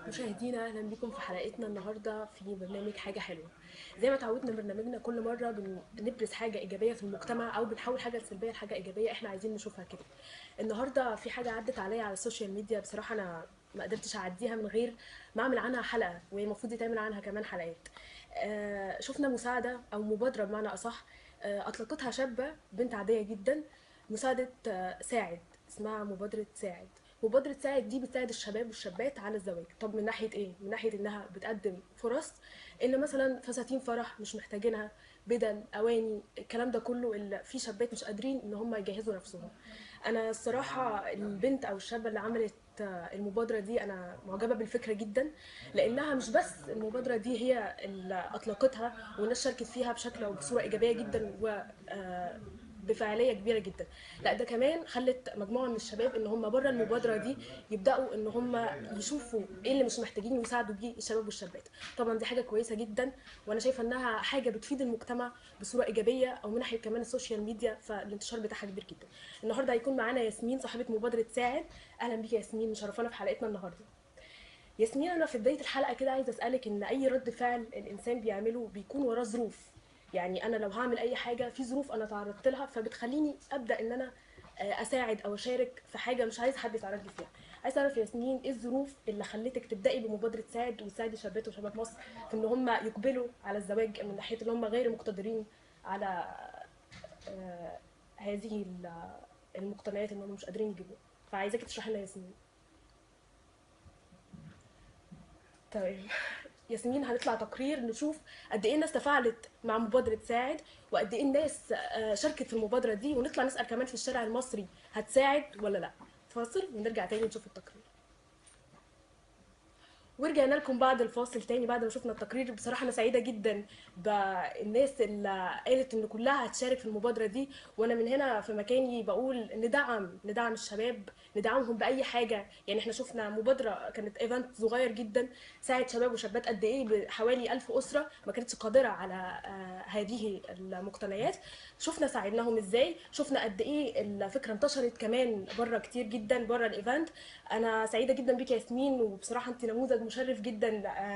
مشاهدينا اهلا بكم في حلقتنا النهارده في برنامج حاجه حلوه. زي ما اتعودنا برنامجنا كل مره بنبرز حاجه ايجابيه في المجتمع او بنحول حاجه سلبيه لحاجه ايجابيه احنا عايزين نشوفها كده. النهارده في حاجه عدت عليا على السوشيال ميديا، بصراحه انا ما قدرتش اعديها من غير ما اعمل عنها حلقه، وهي المفروض يتعمل عنها كمان حلقات. شفنا مساعده او مبادره بمعنى اصح، اطلقتها شابه بنت عاديه جدا. مساعده ساعد، اسمها مبادره ساعد. مبادرة ساعد دي بتساعد الشباب والشابات على الزواج. طب من ناحية ايه؟ من ناحية انها بتقدم فرص، ان مثلا فساتين فرح مش محتاجينها، بدل، اواني، الكلام ده كله اللي في شابات مش قادرين ان هم يجهزوا نفسهم. انا الصراحة البنت او الشابة اللي عملت المبادرة دي انا معجبة بالفكرة جدا، لانها مش بس المبادرة دي هي اللي اطلقتها والناس شاركت فيها بشكل او بصورة ايجابية جدا و بفاعليه كبيره جدا، لا ده كمان خلت مجموعه من الشباب ان هم بره المبادره دي يبداوا ان هم يشوفوا ايه اللي مش محتاجين يساعدوا بيه الشباب والشابات. طبعا دي حاجه كويسه جدا، وانا شايفه انها حاجه بتفيد المجتمع بصوره ايجابيه، او من ناحيه كمان السوشيال ميديا فالانتشار بتاعها كبير جدا. النهارده هيكون معانا ياسمين صاحبه مبادره ساعد. اهلا بيك يا ياسمين، مشرفانا في حلقتنا النهارده. ياسمين، انا في بدايه الحلقه كده عايزه اسالك ان اي رد فعل الانسان بيعمله بيكون وراه ظروف. يعني انا لو هعمل اي حاجه في ظروف انا تعرضت لها فبتخليني ابدا ان انا اساعد او اشارك في حاجه مش عايز حد يتعرض لي فيها. عايزه اعرف يا ياسمين ايه الظروف اللي خلتك تبداي بمبادره ساعد وتساعدي شابات وشباب مصر في ان هم يقبلوا على الزواج من ناحيه ان هم غير مقتدرين على آه، هذه المقتنيات ان هم مش قادرين يجيبوها. فعايزاكي تشرحي لنا يا ياسمين. تمام. ياسمين، هنطلع تقرير نشوف قد ايه الناس تفاعلت مع مبادرة ساعد، وقد ايه الناس شاركت في المبادرة دي، ونطلع نسأل كمان في الشارع المصري هتساعد ولا لا. فاصل ونرجع تاني نشوف التقرير. ورجعنا لكم بعد الفاصل تاني بعد ما شفنا التقرير. بصراحة أنا سعيدة جدا بالناس اللي قالت إن كلها هتشارك في المبادرة دي، وأنا من هنا في مكاني بقول ندعم الشباب، ندعمهم بأي حاجة. يعني إحنا شفنا مبادرة كانت إيفنت صغير جدا ساعد شباب وشابات قد إيه، بحوالي 1000 أسرة ما كانتش قادرة على هذه المقتنيات. شفنا ساعدناهم إزاي، شفنا قد إيه الفكرة انتشرت كمان بره كتير جدا بره الإيفنت. انا سعيده جدا بيك يا ياسمين، وبصراحه انت نموذج مشرف جدا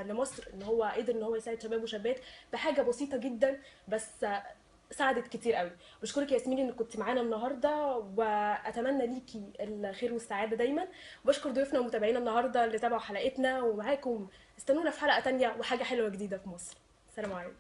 لمصر، ان هو قدر ان هو يساعد شباب وشابات بحاجه بسيطه جدا، بس ساعدت كتير قوي. بشكرك يا ياسمين انك كنت معانا النهارده، واتمنى ليكي الخير والسعاده دايما. وبشكر ضيوفنا ومتابعينا النهارده اللي تابعوا حلقتنا، ومعاكم استنونا في حلقه تانية وحاجه حلوه جديده في مصر. سلام عليكم.